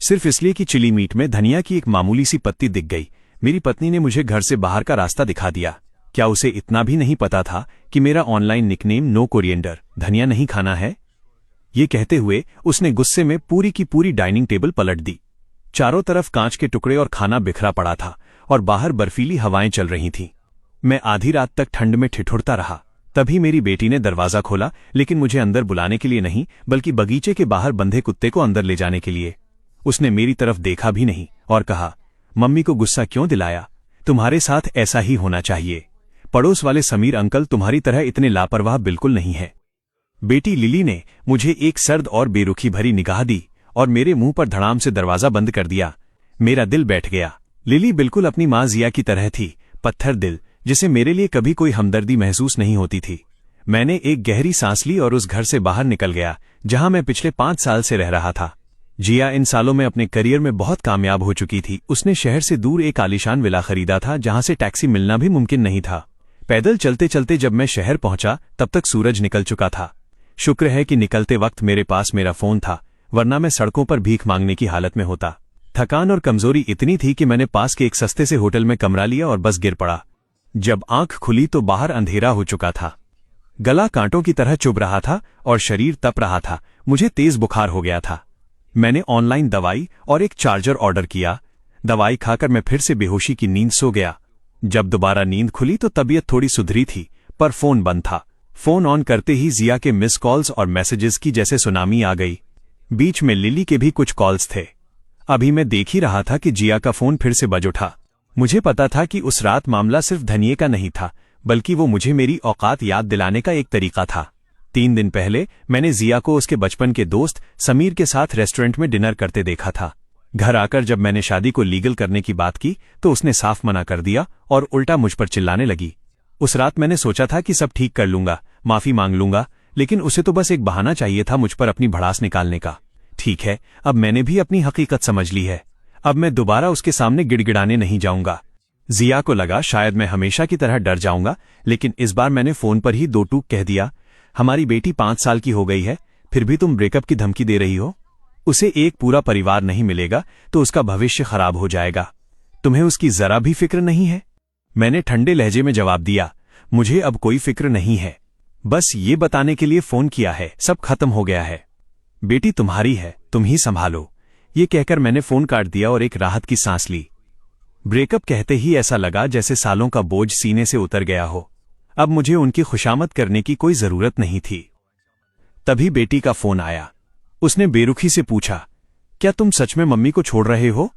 सिर्फ इसलिए कि चिली मीट में धनिया की एक मामूली सी पत्ती दिख गई। मेरी पत्नी ने मुझे घर से बाहर का रास्ता दिखा दिया। क्या उसे इतना भी नहीं पता था कि मेरा ऑनलाइन निकनेम नो कोरिएंडर, धनिया नहीं खाना है? ये कहते हुए उसने गुस्से में पूरी की पूरी डाइनिंग टेबल पलट दी। चारों तरफ कांच के टुकड़े और खाना बिखरा पड़ा था और बाहर बर्फीली हवाएं चल रही थीं। मैं आधी रात तक ठंड में ठिठुरता रहा। तभी मेरी बेटी ने दरवाजा खोला, लेकिन मुझे अंदर बुलाने के लिए नहीं, बल्कि बगीचे के बाहर बंधे कुत्ते को अंदर ले जाने के लिए। उसने मेरी तरफ देखा भी नहीं और कहा, मम्मी को गुस्सा क्यों दिलाया? तुम्हारे साथ ऐसा ही होना चाहिए। पड़ोस वाले समीर अंकल तुम्हारी तरह इतने लापरवाह बिल्कुल नहीं है। बेटी लिली ने मुझे एक सर्द और बेरुखी भरी निगाह दी और मेरे मुंह पर धड़ाम से दरवाजा बंद कर दिया। मेरा दिल बैठ गया। लिली बिल्कुल अपनी माँ जिया की तरह थी, पत्थर दिल, जिसे मेरे लिए कभी कोई हमदर्दी महसूस नहीं होती थी। मैंने एक गहरी सांस ली और उस घर से बाहर निकल गया जहां मैं पिछले 5 साल से रह रहा था। जिया इन सालों में अपने करियर में बहुत कामयाब हो चुकी थी। उसने शहर से दूर एक आलीशान विला खरीदा था जहां से टैक्सी मिलना भी मुमकिन नहीं था। पैदल चलते चलते जब मैं शहर पहुंचा तब तक सूरज निकल चुका था। शुक्र है कि निकलते वक्त मेरे पास मेरा फोन था, वरना मैं सड़कों पर भीख मांगने की हालत में होता। थकान और कमजोरी इतनी थी कि मैंने पास के एक सस्ते से होटल में कमरा लिया और बस गिर पड़ा। जब आंख खुली तो बाहर अंधेरा हो चुका था। गला कांटों की तरह चुभ रहा था और शरीर तप रहा था। मुझे तेज बुखार हो गया था। मैंने ऑनलाइन दवाई और एक चार्जर ऑर्डर किया। दवाई खाकर मैं फिर से बेहोशी की नींद सो गया। जब दोबारा नींद खुली तो तबीयत थोड़ी सुधरी थी, पर फोन बंद था। फोन ऑन करते ही जिया के मिस कॉल्स और मैसेजेस की जैसे सुनामी आ गई। बीच में लिली के भी कुछ कॉल्स थे। अभी मैं देख ही रहा था कि जिया का फोन फिर से बज उठा। मुझे पता था कि उस रात मामला सिर्फ धनिये का नहीं था, बल्कि वो मुझे मेरी औकात याद दिलाने का एक तरीका था। 3 दिन पहले मैंने जिया को उसके बचपन के दोस्त समीर के साथ रेस्टोरेंट में डिनर करते देखा था। घर आकर जब मैंने शादी को लीगल करने की बात की तो उसने साफ मना कर दिया और उल्टा मुझ पर चिल्लाने लगी। उस रात मैंने सोचा था कि सब ठीक कर लूंगा, माफी मांग लूंगा, लेकिन उसे तो बस एक बहाना चाहिए था मुझ पर अपनी भड़ास निकालने का। ठीक है, अब मैंने भी अपनी हकीकत समझ ली है। अब मैं दोबारा उसके सामने गिड़गिड़ाने नहीं जाऊंगा। जिया को लगा शायद मैं हमेशा की तरह डर जाऊंगा, लेकिन इस बार मैंने फोन पर ही 2 टूक कह दिया, हमारी बेटी 5 साल की हो गई है, फिर भी तुम ब्रेकअप की धमकी दे रही हो? उसे एक पूरा परिवार नहीं मिलेगा तो उसका भविष्य खराब हो जाएगा। तुम्हें उसकी जरा भी फिक्र नहीं है? मैंने ठंडे लहजे में जवाब दिया, मुझे अब कोई फिक्र नहीं है। बस ये बताने के लिए फोन किया है, सब खत्म हो गया है। बेटी तुम्हारी है, तुम ही संभालो। ये कहकर मैंने फोन काट दिया और एक राहत की सांस ली। ब्रेकअप कहते ही ऐसा लगा जैसे सालों का बोझ सीने से उतर गया हो। अब मुझे उनकी खुशामद करने की कोई जरूरत नहीं थी। तभी बेटी का फोन आया। उसने बेरुखी से पूछा, क्या तुम सच में मम्मी को छोड़ रहे हो?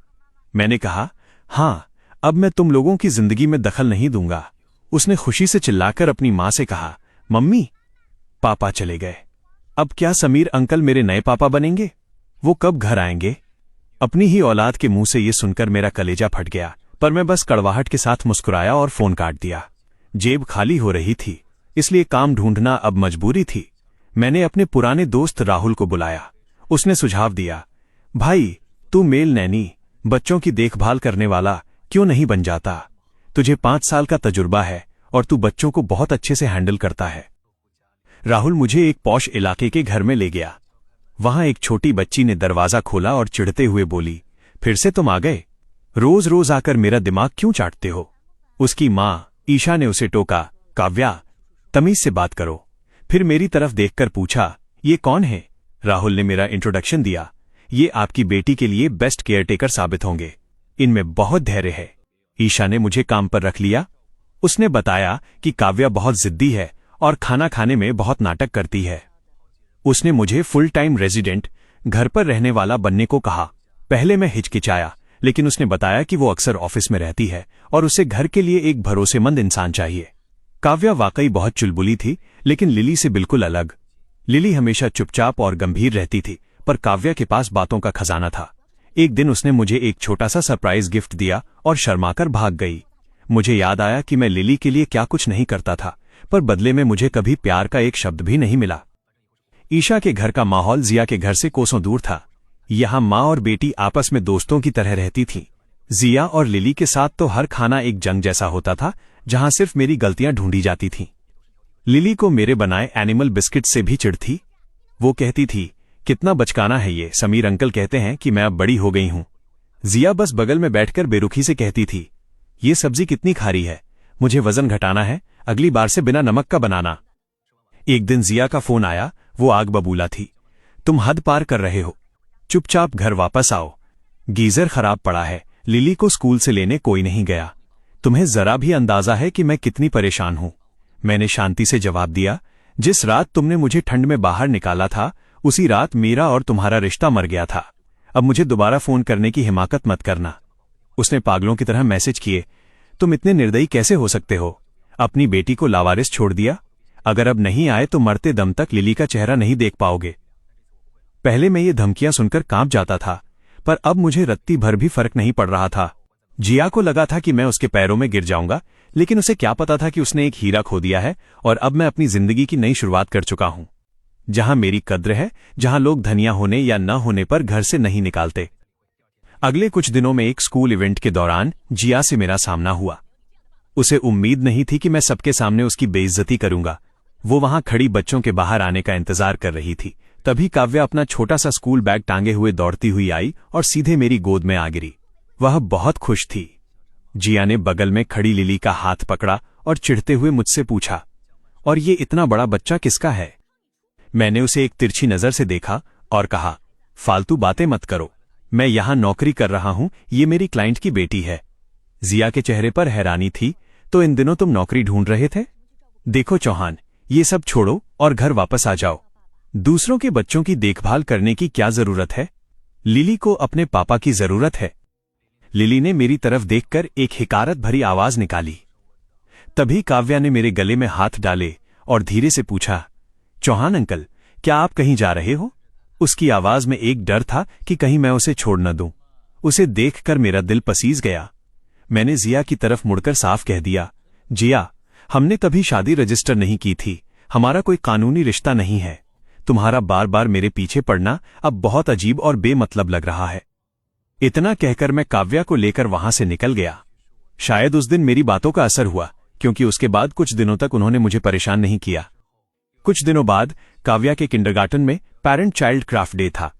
मैंने कहा, हाँ, अब मैं तुम लोगों की जिंदगी में दखल नहीं दूंगा। उसने खुशी से चिल्लाकर अपनी मां से कहा, मम्मी, पापा चले गए। अब क्या समीर अंकल मेरे नए पापा बनेंगे? वो कब घर आएंगे? अपनी ही औलाद के मुंह से ये सुनकर मेरा कलेजा फट गया, पर मैं बस कड़वाहट के साथ मुस्कुराया और फोन काट दिया। जेब खाली हो रही थी, इसलिए काम ढूंढना अब मजबूरी थी। मैंने अपने पुराने दोस्त राहुल को बुलाया। उसने सुझाव दिया, भाई, तू मेल नैनी, बच्चों की देखभाल करने वाला क्यों नहीं बन जाता? तुझे 5 साल का तजुर्बा है और तू बच्चों को बहुत अच्छे से हैंडल करता है। राहुल मुझे एक पॉश इलाके के घर में ले गया। वहां एक छोटी बच्ची ने दरवाजा खोला और चिढ़ते हुए बोली, फिर से तुम आ गए? रोज रोज आकर मेरा दिमाग क्यों चाटते हो? उसकी मां ईशा ने उसे टोका, काव्या, तमीज से बात करो। फिर मेरी तरफ देखकर पूछा, ये कौन है? राहुल ने मेरा इंट्रोडक्शन दिया, ये आपकी बेटी के लिए बेस्ट केयरटेकर साबित होंगे। इनमें बहुत धैर्य है। ईशा ने मुझे काम पर रख लिया। उसने बताया कि काव्या बहुत जिद्दी है और खाना खाने में बहुत नाटक करती है। उसने मुझे फुल टाइम रेजिडेंट, घर पर रहने वाला बनने को कहा। पहले मैं हिचकिचाया, लेकिन उसने बताया कि वो अक्सर ऑफिस में रहती है और उसे घर के लिए एक भरोसेमंद इंसान चाहिए। काव्या वाकई बहुत चुलबुली थी, लेकिन लिली से बिल्कुल अलग। लिली हमेशा चुपचाप और गंभीर रहती थी, पर काव्या के पास बातों का खजाना था। एक दिन उसने मुझे एक छोटा सा सरप्राइज गिफ्ट दिया और शर्माकर भाग गई। मुझे याद आया कि मैं लिली के लिए क्या कुछ नहीं करता था, पर बदले में मुझे कभी प्यार का एक शब्द भी नहीं मिला। ईशा के घर का माहौल जिया के घर से कोसों दूर था। यहाँ माँ और बेटी आपस में दोस्तों की तरह रहती थीं। जिया और लिली के साथ तो हर खाना एक जंग जैसा होता था, जहां सिर्फ मेरी गलतियां ढूंढी जाती थीं। लिली को मेरे बनाए एनिमल बिस्किट से भी चिढ़ थी। वो कहती थी कितना बचकाना है ये। समीर अंकल कहते हैं कि मैं अब बड़ी हो गई हूं। जिया बस बगल में बैठकर बेरुखी से कहती थी, ये सब्जी कितनी खारी है, मुझे वजन घटाना है, अगली बार से बिना नमक का बनाना। एक दिन जिया का फोन आया, वो आग बबूला थी। तुम हद पार कर रहे हो, चुपचाप घर वापस आओ, गीजर खराब पड़ा है, लिली को स्कूल से लेने कोई नहीं गया, तुम्हें जरा भी अंदाजा है कि मैं कितनी परेशान हूं। मैंने शांति से जवाब दिया, जिस रात तुमने मुझे ठंड में बाहर निकाला था उसी रात मेरा और तुम्हारा रिश्ता मर गया था। अब मुझे दोबारा फोन करने की हिमाकत मत करना। उसने पागलों की तरह मैसेज किए, तुम इतने निर्दयी कैसे हो सकते हो, अपनी बेटी को लावारिस छोड़ दिया, अगर अब नहीं आए तो मरते दम तक लिली का चेहरा नहीं देख पाओगे। पहले मैं ये धमकियां सुनकर कांप जाता था, पर अब मुझे रत्ती भर भी फर्क नहीं पड़ रहा था। जिया को लगा था कि मैं उसके पैरों में गिर जाऊंगा, लेकिन उसे क्या पता था कि उसने एक हीरा खो दिया है और अब मैं अपनी जिंदगी की नई शुरुआत कर चुका हूं, जहां मेरी कद्र है, जहां लोग धनिया होने या न होने पर घर से नहीं निकालते। अगले कुछ दिनों में एक स्कूल इवेंट के दौरान जिया से मेरा सामना हुआ। उसे उम्मीद नहीं थी कि मैं सबके सामने उसकी बेइज्जती करूंगा। वो वहां खड़ी बच्चों के बाहर आने का इंतजार कर रही थी। तभी काव्या अपना छोटा सा स्कूल बैग टांगे हुए दौड़ती हुई आई और सीधे मेरी गोद में आ गिरी। वह बहुत खुश थी। जिया ने बगल में खड़ी लिली का हाथ पकड़ा और चिढ़ते हुए मुझसे पूछा, और ये इतना बड़ा बच्चा किसका है? मैंने उसे एक तिरछी नजर से देखा और कहा, फालतू बातें मत करो, मैं यहां नौकरी कर रहा हूं, ये मेरी क्लाइंट की बेटी है। जिया के चेहरे पर हैरानी थी, तो इन दिनों तुम नौकरी ढूंढ रहे थे? देखो चौहान, ये सब छोड़ो और घर वापस आ जाओ। दूसरों के बच्चों की देखभाल करने की क्या जरूरत है? लिली को अपने पापा की जरूरत है। लिली ने मेरी तरफ देखकर एक हिकारत भरी आवाज निकाली। तभी काव्या ने मेरे गले में हाथ डाले और धीरे से पूछा, चौहान अंकल, क्या आप कहीं जा रहे हो? उसकी आवाज में एक डर था कि कहीं मैं उसे छोड़ न दूं। उसे देखकर मेरा दिल पसीज गया। मैंने जिया की तरफ मुड़कर साफ कह दिया, जिया, हमने कभी शादी रजिस्टर नहीं की थी, हमारा कोई कानूनी रिश्ता नहीं है। तुम्हारा बार बार मेरे पीछे पड़ना अब बहुत अजीब और बेमतलब लग रहा है। इतना कहकर मैं काव्या को लेकर वहां से निकल गया। शायद उस दिन मेरी बातों का असर हुआ, क्योंकि उसके बाद कुछ दिनों तक उन्होंने मुझे परेशान नहीं किया। कुछ दिनों बाद काव्या के किंडरगार्टन में पेरेंट चाइल्ड क्राफ्ट डे था।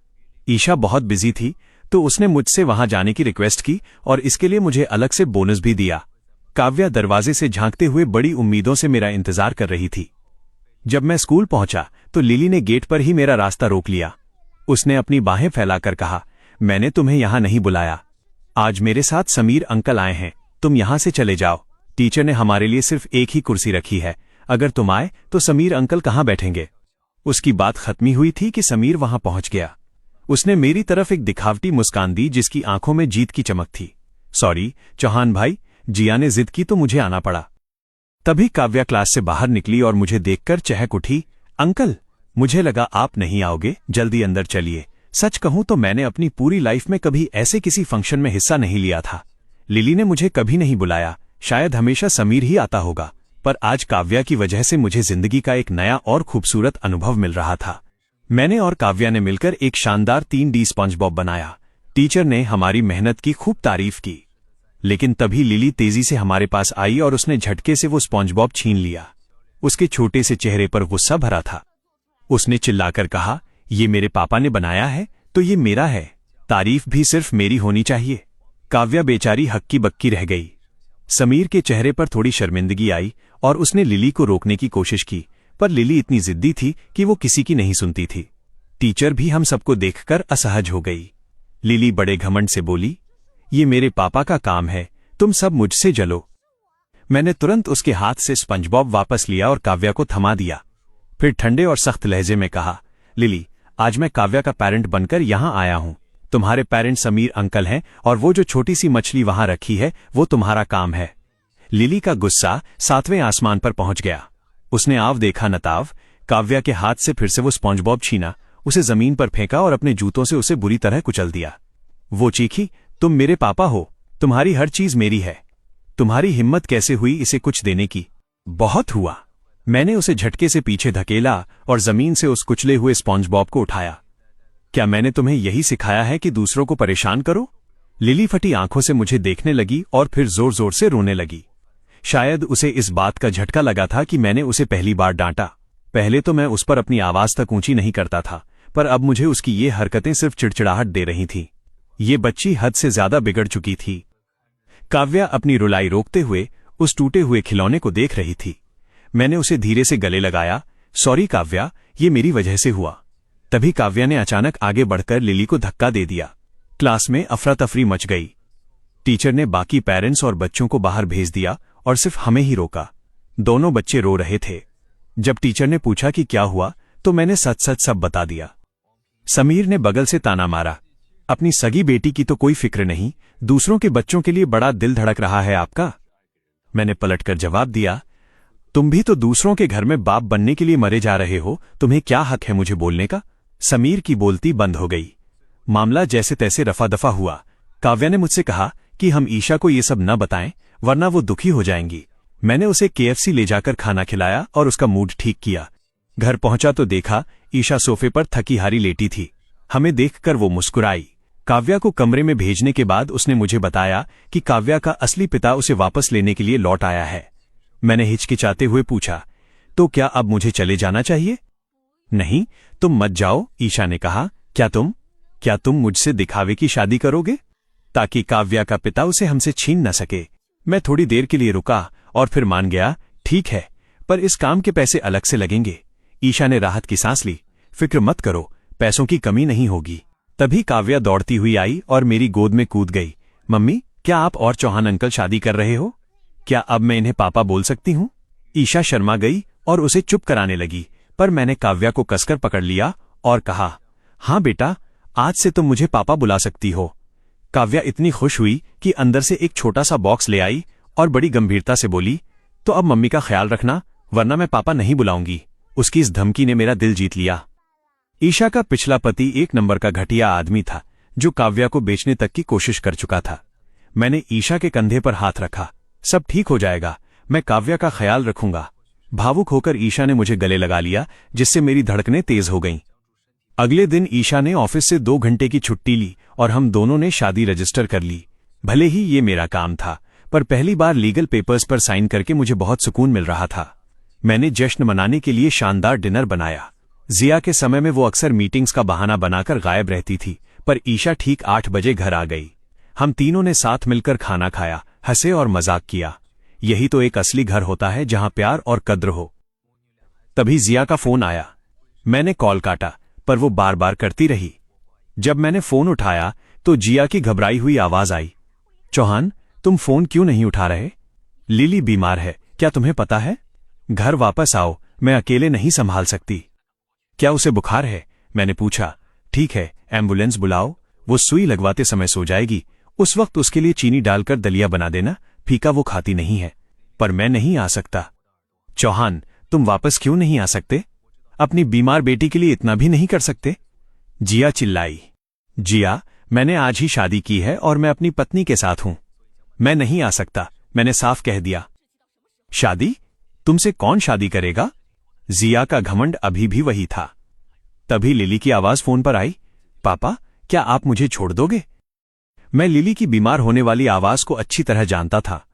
ईशा बहुत बिजी थी, तो उसने मुझसे वहां जाने की रिक्वेस्ट की और इसके लिए मुझे अलग से बोनस भी दिया। काव्या दरवाजे से झांकते हुए बड़ी उम्मीदों से मेरा इंतजार कर रही थी। जब मैं स्कूल पहुंचा तो लिली ने गेट पर ही मेरा रास्ता रोक लिया। उसने अपनी बाहें फैलाकर कहा, मैंने तुम्हें यहां नहीं बुलाया, आज मेरे साथ समीर अंकल आए हैं, तुम यहां से चले जाओ। टीचर ने हमारे लिए सिर्फ एक ही कुर्सी रखी है, अगर तुम आए तो समीर अंकल कहां बैठेंगे? उसकी बात खत्मी हुई थी कि समीर वहां पहुंच गया। उसने मेरी तरफ एक दिखावटी मुस्कान दी जिसकी आंखों में जीत की चमक थी। सॉरी चौहान भाई, जिया ने जिद की तो मुझे आना पड़ा। तभी काव्या क्लास से बाहर निकली और मुझे देखकर चहक उठी, अंकल, मुझे लगा आप नहीं आओगे, जल्दी अंदर चलिए। सच कहूं तो मैंने अपनी पूरी लाइफ में कभी ऐसे किसी फंक्शन में हिस्सा नहीं लिया था। लिली ने मुझे कभी नहीं बुलाया, शायद हमेशा समीर ही आता होगा, पर आज काव्या की वजह से मुझे जिंदगी का एक नया और खूबसूरत अनुभव मिल रहा था। मैंने और काव्या ने मिलकर एक शानदार 3D स्पंज बॉब बनाया। टीचर ने हमारी मेहनत की खूब तारीफ की, लेकिन तभी लिली तेजी से हमारे पास आई और उसने झटके से वो स्पंज बॉब छीन लिया। उसके छोटे से चेहरे पर गुस्सा भरा था। उसने चिल्लाकर कहा, ये मेरे पापा ने बनाया है तो ये मेरा है, तारीफ भी सिर्फ मेरी होनी चाहिए। काव्या बेचारी हक्की बक्की रह गई। समीर के चेहरे पर थोड़ी शर्मिंदगी आई और उसने लिली को रोकने की कोशिश की, पर लिली इतनी जिद्दी थी कि वो किसी की नहीं सुनती थी। टीचर भी हम सबको देखकर असहज हो गई। लिली बड़े घमंड से बोली, ये मेरे पापा का काम है, तुम सब मुझसे जलो। मैंने तुरंत उसके हाथ से स्पंज बॉब वापस लिया और काव्या को थमा दिया। फिर ठंडे और सख्त लहजे में कहा, लिली, आज मैं काव्या का पेरेंट बनकर यहां आया हूं। तुम्हारे पेरेंट समीर अंकल हैं और वो जो छोटी सी मछली वहां रखी है वो तुम्हारा काम है। लिली का गुस्सा 7वें आसमान पर पहुंच गया। उसने आव देखा नताव, काव्या के हाथ से फिर से वो स्पंज बॉब छीना, उसे जमीन पर फेंका और अपने जूतों से उसे बुरी तरह कुचल दिया। वो चीखी, तुम मेरे पापा हो, तुम्हारी हर चीज मेरी है, तुम्हारी हिम्मत कैसे हुई इसे कुछ देने की? बहुत हुआ। मैंने उसे झटके से पीछे धकेला और जमीन से उस कुचले हुए स्पंज बॉब को उठाया। क्या मैंने तुम्हें यही सिखाया है कि दूसरों को परेशान करो? लिली फटी आंखों से मुझे देखने लगी और फिर जोर जोर से रोने लगी। शायद उसे इस बात का झटका लगा था कि मैंने उसे पहली बार डांटा। पहले तो मैं उस पर अपनी आवाज तक ऊंची नहीं करता था, पर अब मुझे उसकी ये हरकतें सिर्फ चिड़चिड़ाहट दे रही थीं। ये बच्ची हद से ज्यादा बिगड़ चुकी थी। काव्या अपनी रुलाई रोकते हुए उस टूटे हुए खिलौने को देख रही थी। मैंने उसे धीरे से गले लगाया। सॉरी काव्या, ये मेरी वजह से हुआ। तभी काव्या ने अचानक आगे बढ़कर लिली को धक्का दे दिया। क्लास में अफरा तफरी मच गई। टीचर ने बाकी पेरेंट्स और बच्चों को बाहर भेज दिया और सिर्फ हमें ही रोका। दोनों बच्चे रो रहे थे। जब टीचर ने पूछा कि क्या हुआ तो मैंने सच सच सब बता दिया। समीर ने बगल से ताना मारा, अपनी सगी बेटी की तो कोई फिक्र नहीं, दूसरों के बच्चों के लिए बड़ा दिल धड़क रहा है आपका। मैंने पलटकर जवाब दिया, तुम भी तो दूसरों के घर में बाप बनने के लिए मरे जा रहे हो, तुम्हें क्या हक है मुझे बोलने का। समीर की बोलती बंद हो गई। मामला जैसे तैसे रफा दफा हुआ। काव्या ने मुझसे कहा कि हम ईशा को ये सब न बताएं वरना वो दुखी हो जाएंगी। मैंने उसे KFC ले जाकर खाना खिलाया और उसका मूड ठीक किया। घर पहुंचा तो देखा ईशा सोफे पर थकी हारी लेटी थी। हमें देखकर वो मुस्कुराई। काव्या को कमरे में भेजने के बाद उसने मुझे बताया कि काव्या का असली पिता उसे वापस लेने के लिए लौट आया है। मैंने हिचकिचाते हुए पूछा, तो क्या अब मुझे चले जाना चाहिए? नहीं, तुम मत जाओ, ईशा ने कहा। क्या तुम मुझसे दिखावे की शादी करोगे ताकि काव्या का पिता उसे हमसे छीन न सके? मैं थोड़ी देर के लिए रुका और फिर मान गया, ठीक है, पर इस काम के पैसे अलग से लगेंगे। ईशा ने राहत की सांस ली। फिक्र मत करो, पैसों की कमी नहीं होगी। तभी काव्या दौड़ती हुई आई और मेरी गोद में कूद गई। मम्मी, क्या आप और चौहान अंकल शादी कर रहे हो? क्या अब मैं इन्हें पापा बोल सकती हूँ? ईशा शर्मा गई और उसे चुप कराने लगी, पर मैंने काव्या को कसकर पकड़ लिया और कहा, हाँ बेटा, आज से तुम मुझे पापा बुला सकती हो। काव्या इतनी खुश हुई कि अंदर से एक छोटा सा बॉक्स ले आई और बड़ी गंभीरता से बोली, तो अब मम्मी का ख्याल रखना, वरना मैं पापा नहीं बुलाऊंगी। उसकी इस धमकी ने मेरा दिल जीत लिया। ईशा का पिछला पति एक नंबर का घटिया आदमी था जो काव्या को बेचने तक की कोशिश कर चुका था। मैंने ईशा के कंधे पर हाथ रखा। सब ठीक हो जाएगा, मैं काव्या का ख्याल रखूंगा। भावुक होकर ईशा ने मुझे गले लगा लिया, जिससे मेरी धड़कनें तेज हो गईं। अगले दिन ईशा ने ऑफिस से 2 घंटे की छुट्टी ली और हम दोनों ने शादी रजिस्टर कर ली। भले ही ये मेरा काम था, पर पहली बार लीगल पेपर्स पर साइन करके मुझे बहुत सुकून मिल रहा था। मैंने जश्न मनाने के लिए शानदार डिनर बनाया। जिया के समय में वो अक्सर मीटिंग्स का बहाना बनाकर गायब रहती थी, पर ईशा ठीक 8 बजे घर आ गई। हम तीनों ने साथ मिलकर खाना खाया, हंसे और मजाक किया। यही तो एक असली घर होता है जहां प्यार और कद्र हो। तभी जिया का फोन आया। मैंने कॉल काटा, पर वो बार बार करती रही। जब मैंने फोन उठाया तो जिया की घबराई हुई आवाज आई, चौहान, तुम फोन क्यों नहीं उठा रहे? लिली बीमार है, क्या तुम्हें पता है? घर वापस आओ, मैं अकेले नहीं संभाल सकती। क्या उसे बुखार है? मैंने पूछा। ठीक है, एम्बुलेंस बुलाओ, वो सुई लगवाते समय सो जाएगी। उस वक्त उसके लिए चीनी डालकर दलिया बना देना, फीका वो खाती नहीं है। पर मैं नहीं आ सकता। चौहान, तुम वापस क्यों नहीं आ सकते? अपनी बीमार बेटी के लिए इतना भी नहीं कर सकते? जिया चिल्लाई। जिया, मैंने आज ही शादी की है और मैं अपनी पत्नी के साथ हूं। मैं नहीं आ सकता, मैंने साफ कह दिया। शादी? तुमसे कौन शादी करेगा? जिया का घमंड अभी भी वही था। तभी लिली की आवाज फोन पर आई, पापा, क्या आप मुझे छोड़ दोगे? मैं लिली की बीमार होने वाली आवाज को अच्छी तरह जानता था।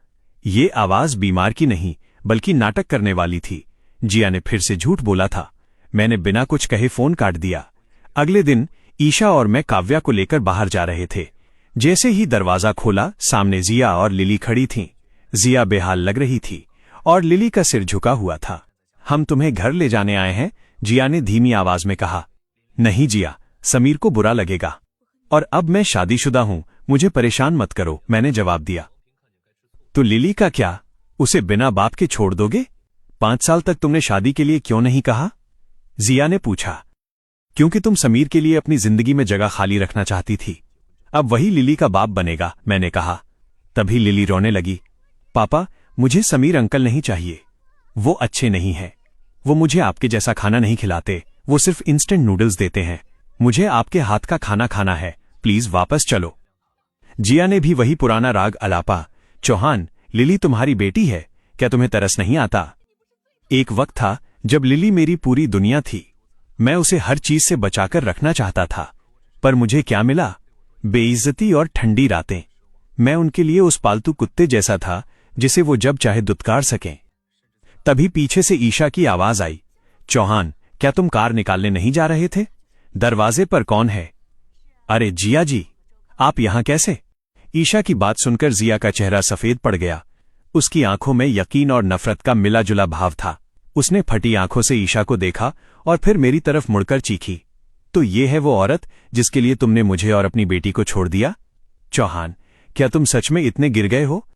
ये आवाज बीमार की नहीं, बल्कि नाटक करने वाली थी। जिया ने फिर से झूठ बोला था। मैंने बिना कुछ कहे फोन काट दिया। अगले दिन ईशा और मैं काव्या को लेकर बाहर जा रहे थे। जैसे ही दरवाजा खोला, सामने जिया और लिली खड़ी थीं। जिया बेहाल लग रही थी और लिली का सिर झुका हुआ था। हम तुम्हें घर ले जाने आए हैं, जिया ने धीमी आवाज में कहा। नहीं जिया, समीर को बुरा लगेगा। और अब मैं शादीशुदा हूं, मुझे परेशान मत करो, मैंने जवाब दिया। तो लिली का क्या? उसे बिना बाप के छोड़ दोगे? 5 साल तक तुमने शादी के लिए क्यों नहीं कहा? जिया ने पूछा। क्योंकि तुम समीर के लिए अपनी जिंदगी में जगह खाली रखना चाहती थी। अब वही लिली का बाप बनेगा, मैंने कहा। तभी लिली रोने लगी। पापा, मुझे समीर अंकल नहीं चाहिए। वो अच्छे नहीं हैं। वो मुझे आपके जैसा खाना नहीं खिलाते, वो सिर्फ इंस्टेंट नूडल्स देते हैं। मुझे आपके हाथ का खाना खाना है, प्लीज वापस चलो। जिया ने भी वही पुराना राग अलापा। चौहान, लिली तुम्हारी बेटी है, क्या तुम्हें तरस नहीं आता? एक वक्त था जब लिली मेरी पूरी दुनिया थी। मैं उसे हर चीज से बचाकर रखना चाहता था, पर मुझे क्या मिला? बेइज्जती और ठंडी रातें। मैं उनके लिए उस पालतू कुत्ते जैसा था जिसे वो जब चाहे दुत्कार सकें। तभी पीछे से ईशा की आवाज आई, चौहान, क्या तुम कार निकालने नहीं जा रहे थे? दरवाजे पर कौन है? अरे जिया जी, आप यहां कैसे? ईशा की बात सुनकर जिया का चेहरा सफेद पड़ गया। उसकी आंखों में यकीन और नफरत का मिला जुला भाव था। उसने फटी आंखों से ईशा को देखा और फिर मेरी तरफ मुड़कर चीखी, तो ये है वो औरत जिसके लिए तुमने मुझे और अपनी बेटी को छोड़ दिया? चौहान, क्या तुम सच में इतने गिर गए हो?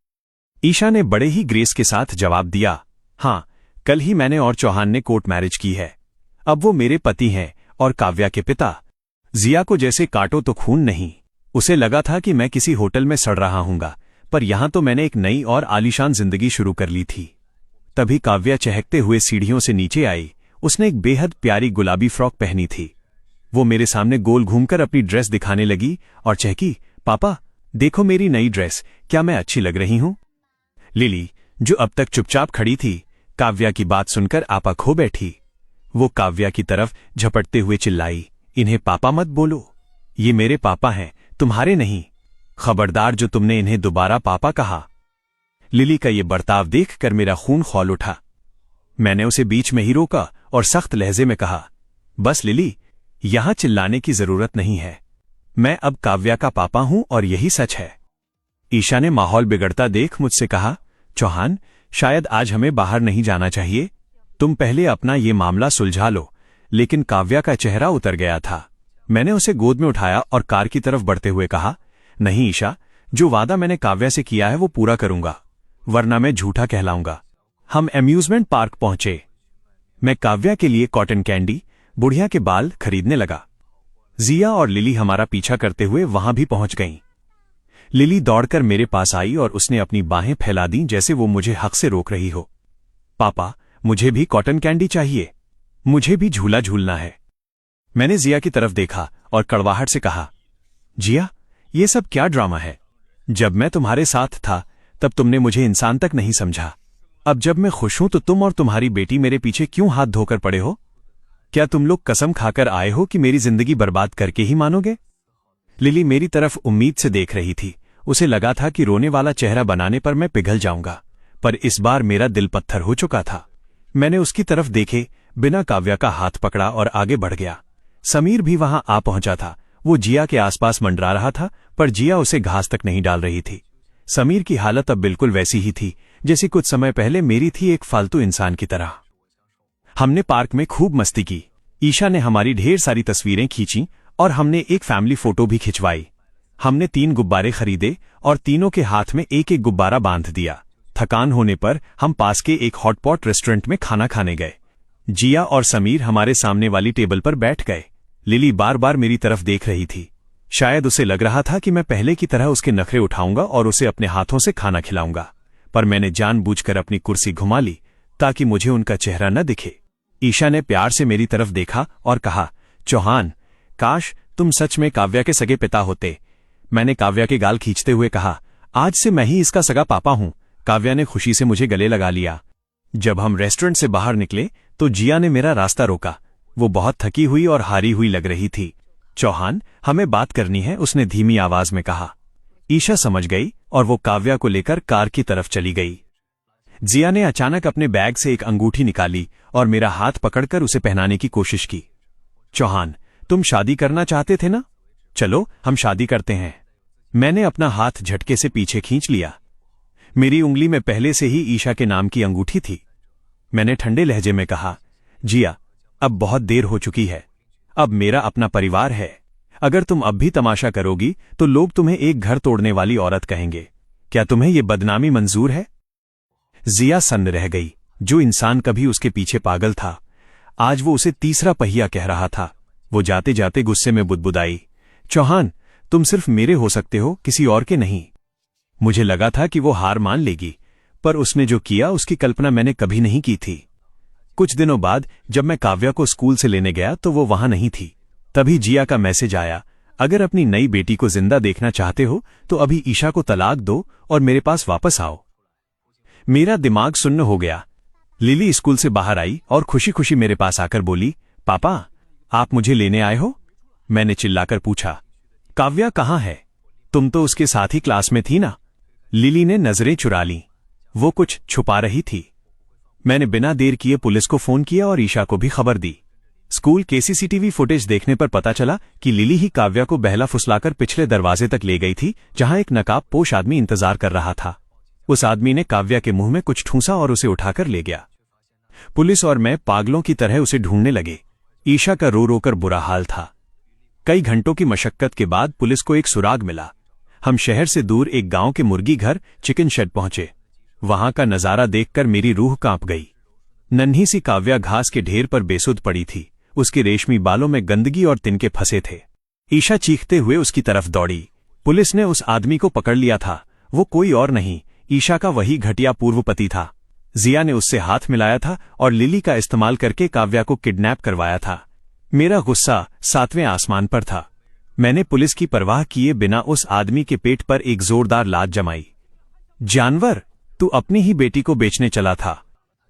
ईशा ने बड़े ही ग्रेस के साथ जवाब दिया, हाँ, कल ही मैंने और चौहान ने कोर्ट मैरिज की है। अब वो मेरे पति हैं और काव्या के पिता। जिया को जैसे काटो तो खून नहीं। उसे लगा था कि मैं किसी होटल में सड़ रहा हूंगा, पर यहां तो मैंने एक नई और आलीशान जिंदगी शुरू कर ली थी। तभी काव्या चहकते हुए सीढ़ियों से नीचे आई। उसने एक बेहद प्यारी गुलाबी फ्रॉक पहनी थी। वो मेरे सामने गोल घूमकर अपनी ड्रेस दिखाने लगी और चहकी, पापा देखो मेरी नई ड्रेस, क्या मैं अच्छी लग रही हूं? लिली, जो अब तक चुपचाप खड़ी थी, काव्या की बात सुनकर आपा खो बैठी। वो काव्या की तरफ झपटते हुए चिल्लाई, इन्हें पापा मत बोलो, ये मेरे पापा हैं, तुम्हारे नहीं। खबरदार जो तुमने इन्हें दोबारा पापा कहा। लिली का ये बर्ताव देखकर मेरा खून खौल उठा। मैंने उसे बीच में ही रोका और सख्त लहजे में कहा, बस लिली, यहां चिल्लाने की जरूरत नहीं है। मैं अब काव्या का पापा हूं और यही सच है। ईशा ने माहौल बिगड़ता देख मुझसे कहा, चौहान, शायद आज हमें बाहर नहीं जाना चाहिए। तुम पहले अपना ये मामला सुलझा लो। लेकिन काव्या का चेहरा उतर गया था। मैंने उसे गोद में उठाया और कार की तरफ बढ़ते हुए कहा, नहीं ईशा, जो वादा मैंने काव्या से किया है वो पूरा करूंगा, वरना मैं झूठा कहलाऊंगा। हम एम्यूजमेंट पार्क पहुंचे। मैं काव्या के लिए कॉटन कैंडी, बुढ़िया के बाल खरीदने लगा। जिया और लिली हमारा पीछा करते हुए वहां भी पहुंच गईं। लिली दौड़कर मेरे पास आई और उसने अपनी बाहें फैला दी जैसे वो मुझे हक से रोक रही हो। पापा, मुझे भी कॉटन कैंडी चाहिए, मुझे भी झूला झूलना है। मैंने जिया की तरफ देखा और कड़वाहट से कहा, जिया, ये सब क्या ड्रामा है? जब मैं तुम्हारे साथ था तब तुमने मुझे इंसान तक नहीं समझा। अब जब मैं खुश हूं तो तुम और तुम्हारी बेटी मेरे पीछे क्यों हाथ धोकर पड़े हो? क्या तुम लोग कसम खाकर आए हो कि मेरी जिंदगी बर्बाद करके ही मानोगे? लिली मेरी तरफ उम्मीद से देख रही थी। उसे लगा था कि रोने वाला चेहरा बनाने पर मैं पिघल जाऊंगा, पर इस बार मेरा दिल पत्थर हो चुका था। मैंने उसकी तरफ देखे बिना काव्या का हाथ पकड़ा और आगे बढ़ गया। समीर भी वहां आ पहुंचा था। वो जिया के आसपास मंडरा रहा था, पर जिया उसे घास तक नहीं डाल रही थी। समीर की हालत अब बिल्कुल वैसी ही थी जैसी कुछ समय पहले मेरी थी, एक फालतू इंसान की तरह। हमने पार्क में खूब मस्ती की। ईशा ने हमारी ढेर सारी तस्वीरें खींची और हमने एक फैमिली फोटो भी खिंचवाई। हमने 3 गुब्बारे खरीदे और तीनों के हाथ में एक एक गुब्बारा बांध दिया। थकान होने पर हम पास के एक हॉटपॉट रेस्टोरेंट में खाना खाने गए। जिया और समीर हमारे सामने वाली टेबल पर बैठ गए। लिली बार बार मेरी तरफ देख रही थी। शायद उसे लग रहा था कि मैं पहले की तरह उसके नखरे उठाऊंगा और उसे अपने हाथों से खाना खिलाऊंगा, पर मैंने जानबूझकर अपनी कुर्सी घुमा ली ताकि मुझे उनका चेहरा न दिखे। ईशा ने प्यार से मेरी तरफ देखा और कहा, चौहान, काश तुम सच में काव्या के सगे पिता होते। मैंने काव्या के गाल खींचते हुए कहा, आज से मैं ही इसका सगा पापा हूं। काव्या ने खुशी से मुझे गले लगा लिया। जब हम रेस्टोरेंट से बाहर निकले तो जिया ने मेरा रास्ता रोका। वो बहुत थकी हुई और हारी हुई लग रही थी। चौहान, हमें बात करनी है, उसने धीमी आवाज में कहा। ईशा समझ गई और वो काव्या को लेकर कार की तरफ चली गई। जिया ने अचानक अपने बैग से एक अंगूठी निकाली और मेरा हाथ पकड़कर उसे पहनाने की कोशिश की। चौहान, तुम शादी करना चाहते थे ना? चलो हम शादी करते हैं। मैंने अपना हाथ झटके से पीछे खींच लिया। मेरी उंगली में पहले से ही ईशा के नाम की अंगूठी थी। मैंने ठंडे लहजे में कहा, जिया, अब बहुत देर हो चुकी है। अब मेरा अपना परिवार है। अगर तुम अब भी तमाशा करोगी तो लोग तुम्हें एक घर तोड़ने वाली औरत कहेंगे। क्या तुम्हें यह बदनामी मंजूर है? जिया सन्न रह गई। जो इंसान कभी उसके पीछे पागल था, आज वो उसे तीसरा पहिया कह रहा था। वो जाते जाते गुस्से में बुदबुदाई, चौहान, तुम सिर्फ मेरे हो सकते हो, किसी और के नहीं। मुझे लगा था कि वो हार मान लेगी, पर उसने जो किया उसकी कल्पना मैंने कभी नहीं की थी। कुछ दिनों बाद जब मैं काव्या को स्कूल से लेने गया तो वो वहां नहीं थी। तभी जिया का मैसेज आया, अगर अपनी नई बेटी को जिंदा देखना चाहते हो तो अभी ईशा को तलाक दो और मेरे पास वापस आओ। मेरा दिमाग सुन्न हो गया। लिली स्कूल से बाहर आई और खुशी खुशी मेरे पास आकर बोली, पापा, आप मुझे लेने आए हो? मैंने चिल्लाकर पूछा, काव्या कहाँ है? तुम तो उसके साथ ही क्लास में थी ना? लिली ने नजरें चुरा लीं। वो कुछ छुपा रही थी। मैंने बिना देर किए पुलिस को फोन किया और ईशा को भी खबर दी। स्कूल के सीसीटीवी फुटेज देखने पर पता चला कि लिली ही काव्या को बहला फुसलाकर पिछले दरवाजे तक ले गई थी, जहां एक नकाबपोश आदमी इंतजार कर रहा था। उस आदमी ने काव्या के मुंह में कुछ ठूंसा और उसे उठाकर ले गया। पुलिस और मैं पागलों की तरह उसे ढूंढने लगे। ईशा का रो रोकर बुरा हाल था। कई घंटों की मशक्कत के बाद पुलिस को एक सुराग मिला। हम शहर से दूर एक गांव के मुर्गी घर चिकन शेड पहुंचे। वहां का नजारा देखकर मेरी रूह कांप गई। नन्ही सी काव्या घास के ढेर पर बेसुध पड़ी थी। उसके रेशमी बालों में गंदगी और तिनके फंसे थे। ईशा चीखते हुए उसकी तरफ दौड़ी। पुलिस ने उस आदमी को पकड़ लिया था। वो कोई और नहीं, ईशा का वही घटिया पूर्व पति था। जिया ने उससे हाथ मिलाया था और लिली का इस्तेमाल करके काव्या को किडनैप करवाया था। मेरा गुस्सा 7वें आसमान पर था। मैंने पुलिस की परवाह किए बिना उस आदमी के पेट पर एक जोरदार लात जमाई। जानवर, तू अपनी ही बेटी को बेचने चला था।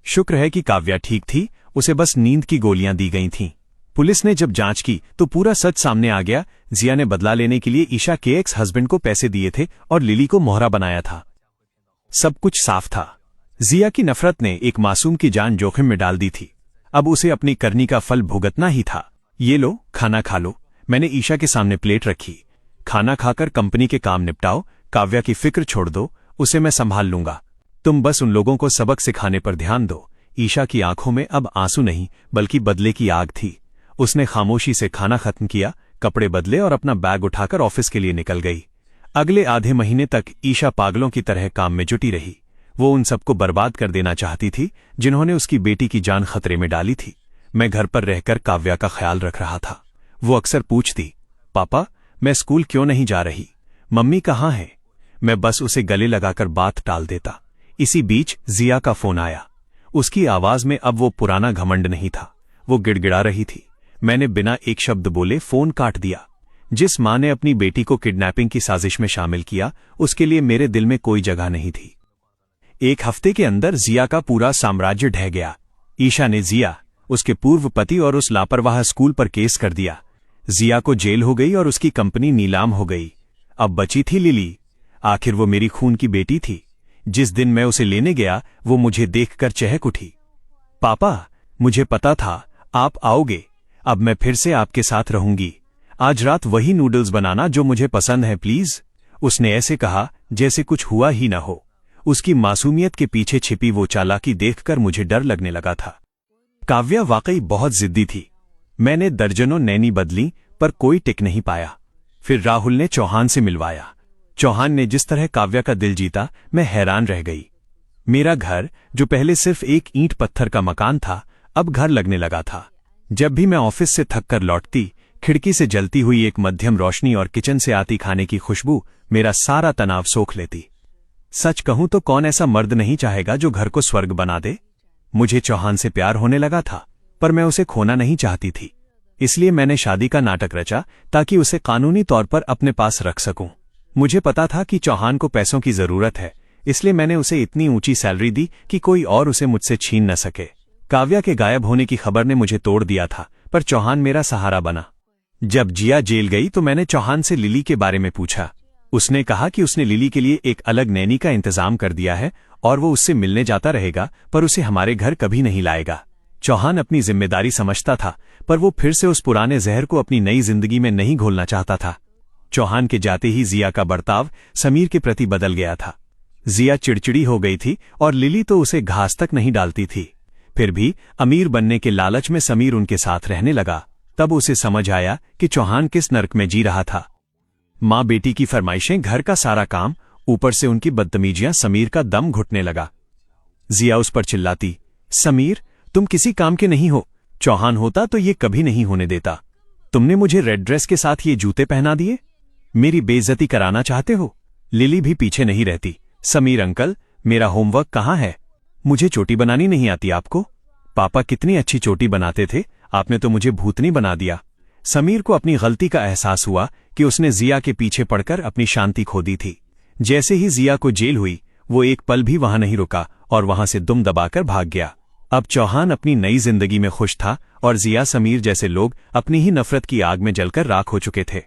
शुक्र है कि काव्या ठीक थी, उसे बस नींद की गोलियां दी गई थीं। पुलिस ने जब जांच की तो पूरा सच सामने आ गया। जिया ने बदला लेने के लिए ईशा के एक्स हस्बैंड को पैसे दिए थे और लिली को मोहरा बनाया था। सब कुछ साफ था। जिया की नफरत ने एक मासूम की जान जोखिम में डाल दी थी। अब उसे अपनी करनी का फल भुगतना ही था। ये लो, खाना खा लो। मैंने ईशा के सामने प्लेट रखी। खाना खाकर कंपनी के काम निपटाओ। काव्या की फिक्र छोड़ दो, उसे मैं संभाल लूंगा। तुम बस उन लोगों को सबक सिखाने पर ध्यान दो। ईशा की आंखों में अब आंसू नहीं बल्कि बदले की आग थी। उसने खामोशी से खाना खत्म किया, कपड़े बदले और अपना बैग उठाकर ऑफिस के लिए निकल गई। अगले आधे महीने तक ईशा पागलों की तरह काम में जुटी रही। वो उन सबको बर्बाद कर देना चाहती थी जिन्होंने उसकी बेटी की जान खतरे में डाली थी। मैं घर पर रहकर काव्या का ख्याल रख रहा था। वो अक्सर पूछती, पापा मैं स्कूल क्यों नहीं जा रही, मम्मी कहाँ है। मैं बस उसे गले लगाकर बात टाल देता। इसी बीच जिया का फोन आया। उसकी आवाज में अब वो पुराना घमंड नहीं था। वो गिड़गिड़ा रही थी। मैंने बिना एक शब्द बोले फोन काट दिया। जिस मां ने अपनी बेटी को किडनैपिंग की साजिश में शामिल किया, उसके लिए मेरे दिल में कोई जगह नहीं थी। एक हफ्ते के अंदर जिया का पूरा साम्राज्य ढह गया। ईशा ने जिया, उसके पूर्व पति और उस लापरवाह स्कूल पर केस कर दिया। जिया को जेल हो गई और उसकी कंपनी नीलाम हो गई। अब बची थी लिली। आखिर वो मेरी खून की बेटी थी। जिस दिन मैं उसे लेने गया वो मुझे देखकर चहक उठी। पापा, मुझे पता था आप आओगे। अब मैं फिर से आपके साथ रहूंगी। आज रात वही नूडल्स बनाना जो मुझे पसंद है प्लीज। उसने ऐसे कहा जैसे कुछ हुआ ही न हो। उसकी मासूमियत के पीछे छिपी वो चालाकी देखकर मुझे डर लगने लगा था। काव्या वाकई बहुत जिद्दी थी। मैंने दर्जनों नैनी बदली पर कोई टिक नहीं पाया। फिर राहुल ने चौहान से मिलवाया। चौहान ने जिस तरह काव्या का दिल जीता, मैं हैरान रह गई। मेरा घर, जो पहले सिर्फ एक ईंट पत्थर का मकान था, अब घर लगने लगा था। जब भी मैं ऑफिस से थक कर लौटती, खिड़की से जलती हुई एक मध्यम रोशनी और किचन से आती खाने की खुशबू मेरा सारा तनाव सोख लेती। सच कहूं तो कौन ऐसा मर्द नहीं चाहेगा जो घर को स्वर्ग बना दे। मुझे चौहान से प्यार होने लगा था, पर मैं उसे खोना नहीं चाहती थी। इसलिए मैंने शादी का नाटक रचा ताकि उसे कानूनी तौर पर अपने पास रख सकूं। मुझे पता था कि चौहान को पैसों की जरूरत है, इसलिए मैंने उसे इतनी ऊंची सैलरी दी कि कोई और उसे मुझसे छीन न सके। काव्या के गायब होने की खबर ने मुझे तोड़ दिया था, पर चौहान मेरा सहारा बना। जब जिया जेल गई तो मैंने चौहान से लिली के बारे में पूछा। उसने कहा कि उसने लिली के लिए एक अलग नैनी का इंतजाम कर दिया है और वो उससे मिलने जाता रहेगा, पर उसे हमारे घर कभी नहीं लाएगा। चौहान अपनी जिम्मेदारी समझता था, पर वो फिर से उस पुराने जहर को अपनी नई जिंदगी में नहीं घोलना चाहता था। चौहान के जाते ही जिया का बर्ताव समीर के प्रति बदल गया था। जिया चिड़चिड़ी हो गई थी और लिली तो उसे घास तक नहीं डालती थी। फिर भी अमीर बनने के लालच में समीर उनके साथ रहने लगा। तब उसे समझ आया कि चौहान किस नर्क में जी रहा था। माँ बेटी की फरमाइशें, घर का सारा काम, ऊपर से उनकी बदतमीजियां, समीर का दम घुटने लगा। जिया उस पर चिल्लाती, समीर तुम किसी काम के नहीं हो। चौहान होता तो ये कभी नहीं होने देता। तुमने मुझे रेड ड्रेस के साथ ये जूते पहना दिए। मेरी बेइज्जती कराना चाहते हो। लिली भी पीछे नहीं रहती। समीर अंकल, मेरा होमवर्क कहाँ है? मुझे चोटी बनानी नहीं आती आपको? पापा कितनी अच्छी चोटी बनाते थे, आपने तो मुझे भूतनी बना दिया। समीर को अपनी गलती का एहसास हुआ कि उसने जिया के पीछे पड़कर अपनी शांति खो दी थी। जैसे ही जिया को जेल हुई, वो एक पल भी वहां नहीं रुका और वहां से दुम दबाकर भाग गया। अब चौहान अपनी नई जिंदगी में खुश था और जिया, समीर जैसे लोग अपनी ही नफरत की आग में जलकर राख हो चुके थे।